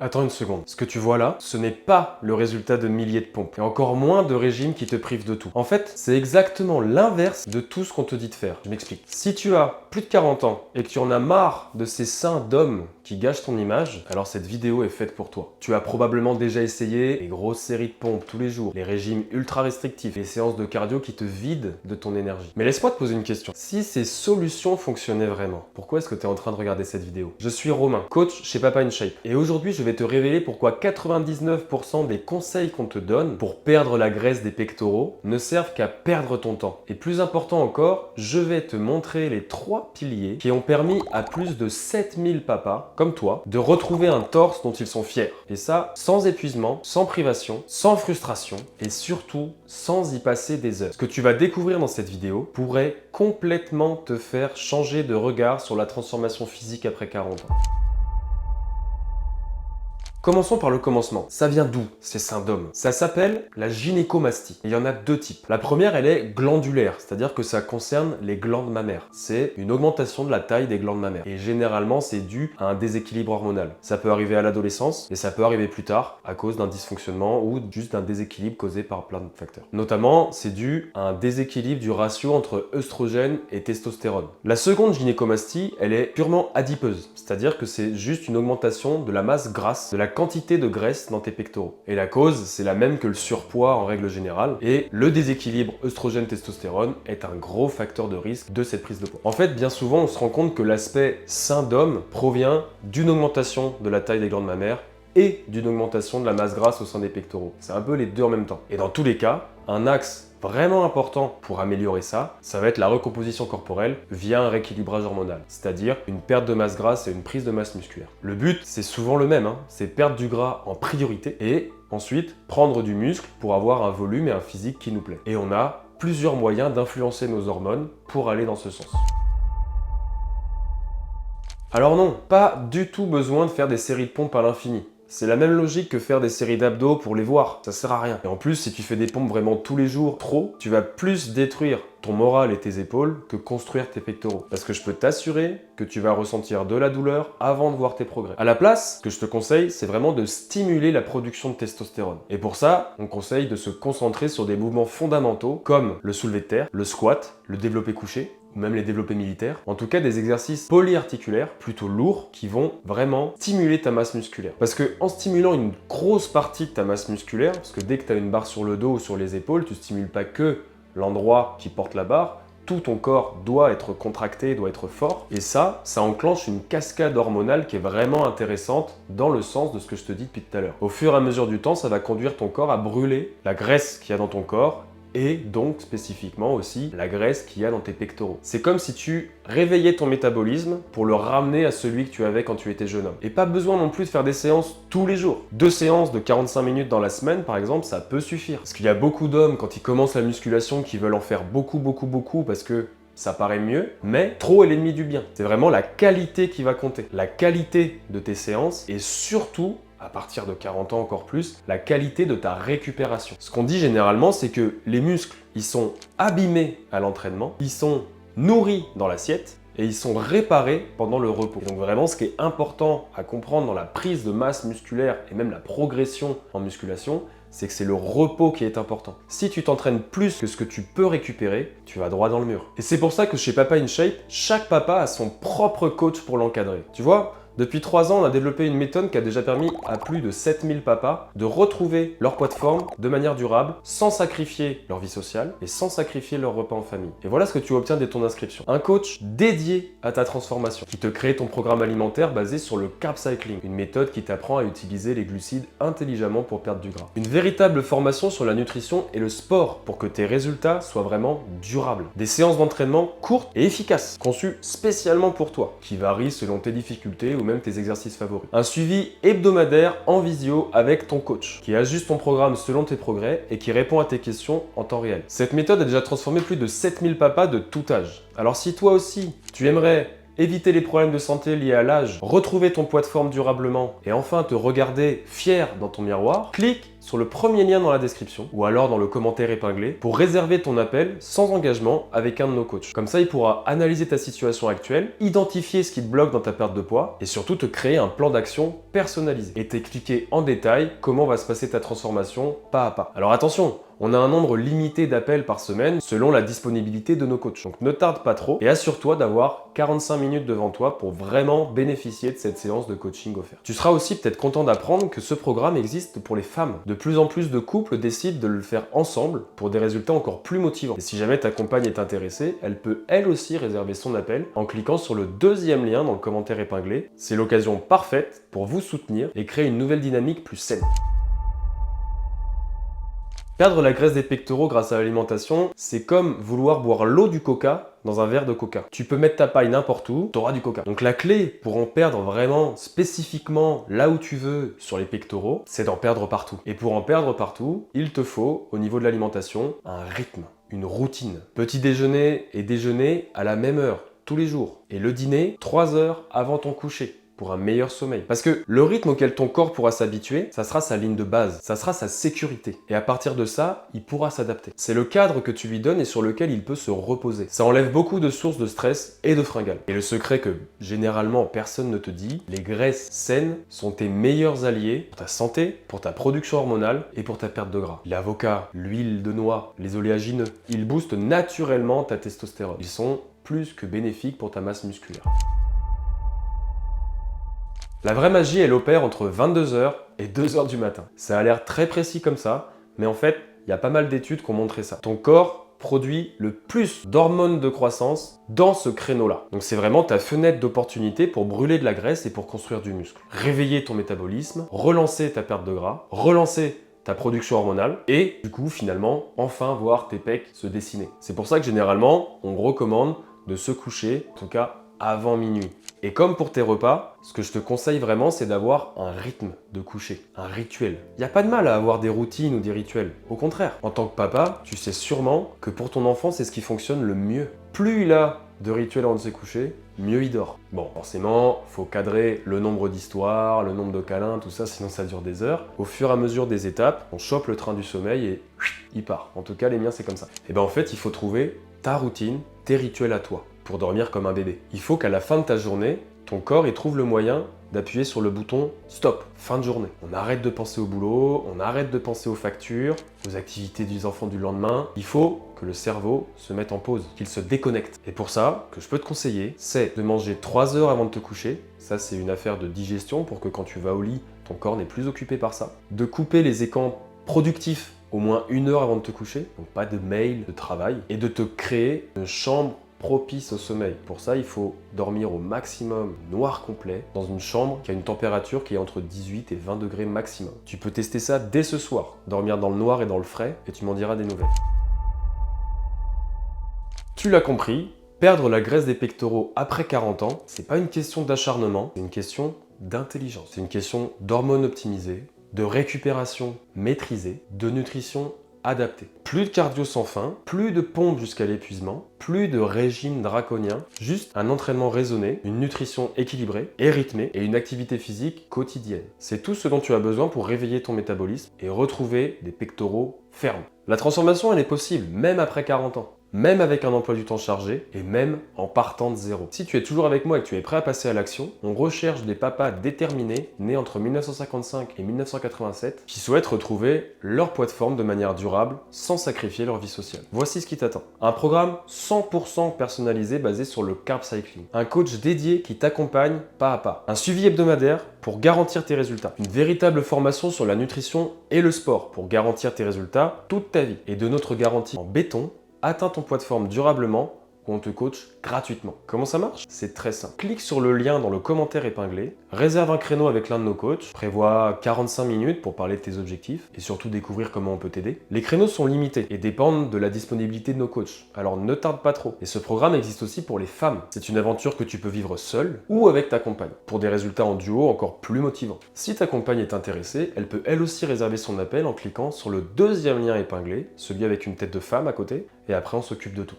Attends une seconde. Ce que tu vois là, ce n'est pas le résultat de milliers de pompes, et encore moins de régimes qui te privent de tout. En fait, c'est exactement l'inverse de tout ce qu'on te dit de faire. Je m'explique. Si tu as plus de 40 ans et que tu en as marre de ces seins d'hommes qui gâchent ton image, alors cette vidéo est faite pour toi. Tu as probablement déjà essayé les grosses séries de pompes tous les jours, les régimes ultra restrictifs, les séances de cardio qui te vident de ton énergie. Mais laisse-moi te poser une question. Si ces solutions fonctionnaient vraiment, pourquoi est-ce que tu es en train de regarder cette vidéo? Je suis Romain, coach chez Papa InShape, et aujourd'hui je vais te révéler pourquoi 99% des conseils qu'on te donne pour perdre la graisse des pectoraux ne servent qu'à perdre ton temps. Et plus important encore, je vais te montrer les 3 piliers qui ont permis à plus de 7000 papas, comme toi, de retrouver un torse dont ils sont fiers. Et ça, sans épuisement, sans privation, sans frustration et surtout sans y passer des heures. Ce que tu vas découvrir dans cette vidéo pourrait complètement te faire changer de regard sur la transformation physique après 40 ans. Commençons par le commencement. Ça vient d'où ces seins d'hommes? Ça s'appelle la gynécomastie. Et il y en a 2 types. La première, elle est glandulaire, c'est-à-dire que ça concerne les glandes mammaires. C'est une augmentation de la taille des glandes mammaires. Et généralement, c'est dû à un déséquilibre hormonal. Ça peut arriver à l'adolescence et ça peut arriver plus tard à cause d'un dysfonctionnement ou juste d'un déséquilibre causé par plein de facteurs. Notamment, c'est dû à un déséquilibre du ratio entre œstrogène et testostérone. La seconde gynécomastie, elle est purement adipeuse, c'est-à-dire que c'est juste une augmentation de la masse grasse, de la quantité de graisse dans tes pectoraux. Et la cause, c'est la même que le surpoids en règle générale. Et le déséquilibre œstrogène-testostérone est un gros facteur de risque de cette prise de poids. En fait, bien souvent, on se rend compte que l'aspect sein d'homme provient d'une augmentation de la taille des glandes mammaires et d'une augmentation de la masse grasse au sein des pectoraux. C'est un peu les deux en même temps. Et dans tous les cas, un axe vraiment important pour améliorer ça, ça va être la recomposition corporelle via un rééquilibrage hormonal, c'est-à-dire une perte de masse grasse et une prise de masse musculaire. Le but, c'est souvent le même, c'est perdre du gras en priorité et ensuite prendre du muscle pour avoir un volume et un physique qui nous plaît. Et on a plusieurs moyens d'influencer nos hormones pour aller dans ce sens. Alors non, pas du tout besoin de faire des séries de pompes à l'infini. C'est la même logique que faire des séries d'abdos pour les voir, ça sert à rien. Et en plus, si tu fais des pompes vraiment tous les jours, trop, tu vas plus détruire ton moral et tes épaules que construire tes pectoraux. Parce que je peux t'assurer que tu vas ressentir de la douleur avant de voir tes progrès. À la place, ce que je te conseille, c'est vraiment de stimuler la production de testostérone. Et pour ça, on conseille de se concentrer sur des mouvements fondamentaux comme le soulevé de terre, le squat, le développé couché, ou même les développés militaires. En tout cas, des exercices polyarticulaires, plutôt lourds, qui vont vraiment stimuler ta masse musculaire. Parce que en stimulant une grosse partie de ta masse musculaire, parce que dès que tu as une barre sur le dos ou sur les épaules, tu stimules pas que l'endroit qui porte la barre, tout ton corps doit être contracté, doit être fort. Et ça enclenche une cascade hormonale qui est vraiment intéressante dans le sens de ce que je te dis depuis tout à l'heure. Au fur et à mesure du temps, ça va conduire ton corps à brûler la graisse qu'il y a dans ton corps et donc spécifiquement aussi la graisse qu'il y a dans tes pectoraux. C'est comme si tu réveillais ton métabolisme pour le ramener à celui que tu avais quand tu étais jeune homme. Et pas besoin non plus de faire des séances tous les jours. 2 séances de 45 minutes dans la semaine par exemple, ça peut suffire. Parce qu'il y a beaucoup d'hommes quand ils commencent la musculation qui veulent en faire beaucoup parce que ça paraît mieux, mais trop est l'ennemi du bien. C'est vraiment la qualité qui va compter. La qualité de tes séances et surtout, à partir de 40 ans encore plus, la qualité de ta récupération. Ce qu'on dit généralement, c'est que les muscles, ils sont abîmés à l'entraînement, ils sont nourris dans l'assiette et ils sont réparés pendant le repos. Et donc vraiment, ce qui est important à comprendre dans la prise de masse musculaire et même la progression en musculation, c'est que c'est le repos qui est important. Si tu t'entraînes plus que ce que tu peux récupérer, tu vas droit dans le mur. Et c'est pour ça que chez Papa InShape, chaque papa a son propre coach pour l'encadrer. Tu vois ? Depuis 3 ans, on a développé une méthode qui a déjà permis à plus de 7000 papas de retrouver leur poids de forme de manière durable, sans sacrifier leur vie sociale et sans sacrifier leur repas en famille. Et voilà ce que tu obtiens dès ton inscription. Un coach dédié à ta transformation, qui te crée ton programme alimentaire basé sur le carb cycling, une méthode qui t'apprend à utiliser les glucides intelligemment pour perdre du gras. Une véritable formation sur la nutrition et le sport pour que tes résultats soient vraiment durables. Des séances d'entraînement courtes et efficaces, conçues spécialement pour toi, qui varient selon tes difficultés ou même tes exercices favoris. Un suivi hebdomadaire en visio avec ton coach, qui ajuste ton programme selon tes progrès et qui répond à tes questions en temps réel. Cette méthode a déjà transformé plus de 7000 papas de tout âge. Alors si toi aussi, tu aimerais éviter les problèmes de santé liés à l'âge, retrouver ton poids de forme durablement et enfin te regarder fier dans ton miroir, clique sur le premier lien dans la description ou alors dans le commentaire épinglé pour réserver ton appel sans engagement avec un de nos coachs. Comme ça, il pourra analyser ta situation actuelle, identifier ce qui te bloque dans ta perte de poids et surtout te créer un plan d'action personnalisé et t'expliquer en détail comment va se passer ta transformation pas à pas. Alors attention, on a un nombre limité d'appels par semaine selon la disponibilité de nos coachs. Donc ne tarde pas trop et assure-toi d'avoir 45 minutes devant toi pour vraiment bénéficier de cette séance de coaching offerte. Tu seras aussi peut-être content d'apprendre que ce programme existe pour les femmes. De plus en plus de couples décident de le faire ensemble pour des résultats encore plus motivants. Et si jamais ta compagne est intéressée, elle peut elle aussi réserver son appel en cliquant sur le deuxième lien dans le commentaire épinglé. C'est l'occasion parfaite pour vous soutenir et créer une nouvelle dynamique plus saine. Perdre la graisse des pectoraux grâce à l'alimentation, c'est comme vouloir boire l'eau du coca dans un verre de coca. Tu peux mettre ta paille n'importe où, tu auras du coca. Donc la clé pour en perdre vraiment spécifiquement là où tu veux sur les pectoraux, c'est d'en perdre partout. Et pour en perdre partout, il te faut, au niveau de l'alimentation, un rythme, une routine. Petit déjeuner et déjeuner à la même heure, tous les jours. Et le dîner, 3 heures avant ton coucher. Pour un meilleur sommeil. Parce que le rythme auquel ton corps pourra s'habituer, ça sera sa ligne de base, ça sera sa sécurité. Et à partir de ça, il pourra s'adapter. C'est le cadre que tu lui donnes et sur lequel il peut se reposer. Ça enlève beaucoup de sources de stress et de fringales. Et le secret que généralement personne ne te dit, les graisses saines sont tes meilleurs alliés pour ta santé, pour ta production hormonale et pour ta perte de gras. L'avocat, l'huile de noix, les oléagineux, ils boostent naturellement ta testostérone. Ils sont plus que bénéfiques pour ta masse musculaire. La vraie magie, elle opère entre 22h et 2h du matin. Ça a l'air très précis comme ça, mais en fait, il y a pas mal d'études qui ont montré ça. Ton corps produit le plus d'hormones de croissance dans ce créneau-là. Donc c'est vraiment ta fenêtre d'opportunité pour brûler de la graisse et pour construire du muscle. Réveiller ton métabolisme, relancer ta perte de gras, relancer ta production hormonale et du coup finalement enfin voir tes pecs se dessiner. C'est pour ça que généralement on recommande de se coucher, en tout cas avant minuit. Et comme pour tes repas, ce que je te conseille vraiment, c'est d'avoir un rythme de coucher, un rituel. Il n'y a pas de mal à avoir des routines ou des rituels. Au contraire, en tant que papa, tu sais sûrement que pour ton enfant, c'est ce qui fonctionne le mieux. Plus il a de rituels avant de se coucher, mieux il dort. Bon, forcément, faut cadrer le nombre d'histoires, le nombre de câlins, tout ça, sinon ça dure des heures. Au fur et à mesure des étapes, on chope le train du sommeil et il part. En tout cas, les miens, c'est comme ça. Et ben en fait, il faut trouver ta routine, tes rituels à toi, pour dormir comme un bébé. Il faut qu'à la fin de ta journée, ton corps il trouve le moyen d'appuyer sur le bouton stop, fin de journée. On arrête de penser au boulot, on arrête de penser aux factures, aux activités des enfants du lendemain. Il faut que le cerveau se mette en pause, qu'il se déconnecte. Et pour ça, ce que je peux te conseiller, c'est de manger 3 heures avant de te coucher. Ça, c'est une affaire de digestion pour que quand tu vas au lit, ton corps n'est plus occupé par ça. De couper les écrans productifs au moins 1 heure avant de te coucher, donc pas de mail, de travail, et de te créer une chambre propice au sommeil. Pour ça, il faut dormir au maximum noir complet dans une chambre qui a une température qui est entre 18 et 20 degrés maximum. Tu peux tester ça dès ce soir, dormir dans le noir et dans le frais, et tu m'en diras des nouvelles. Tu l'as compris, perdre la graisse des pectoraux après 40 ans, c'est pas une question d'acharnement, c'est une question d'intelligence. C'est une question d'hormones optimisées, de récupération maîtrisée, de nutrition adapté. Plus de cardio sans fin, plus de pompe jusqu'à l'épuisement, plus de régime draconien, juste un entraînement raisonné, une nutrition équilibrée et rythmée et une activité physique quotidienne. C'est tout ce dont tu as besoin pour réveiller ton métabolisme et retrouver des pectoraux fermes. La transformation, elle est possible, même après 40 ans. Même avec un emploi du temps chargé et même en partant de zéro. Si tu es toujours avec moi et que tu es prêt à passer à l'action, on recherche des papas déterminés, nés entre 1955 et 1987, qui souhaitent retrouver leur poids de forme de manière durable sans sacrifier leur vie sociale. Voici ce qui t'attend. Un programme 100% personnalisé basé sur le carb cycling. Un coach dédié qui t'accompagne pas à pas. Un suivi hebdomadaire pour garantir tes résultats. Une véritable formation sur la nutrition et le sport pour garantir tes résultats toute ta vie. Et de notre garantie en béton, atteins ton poids de forme durablement ou on te coach gratuitement. Comment ça marche? C'est très simple. Clique sur le lien dans le commentaire épinglé, réserve un créneau avec l'un de nos coachs, prévois 45 minutes pour parler de tes objectifs et surtout découvrir comment on peut t'aider. Les créneaux sont limités et dépendent de la disponibilité de nos coachs, alors ne tarde pas trop. Et ce programme existe aussi pour les femmes. C'est une aventure que tu peux vivre seule ou avec ta compagne, pour des résultats en duo encore plus motivants. Si ta compagne est intéressée, elle peut elle aussi réserver son appel en cliquant sur le deuxième lien épinglé, celui avec une tête de femme à côté, et après on s'occupe de tout.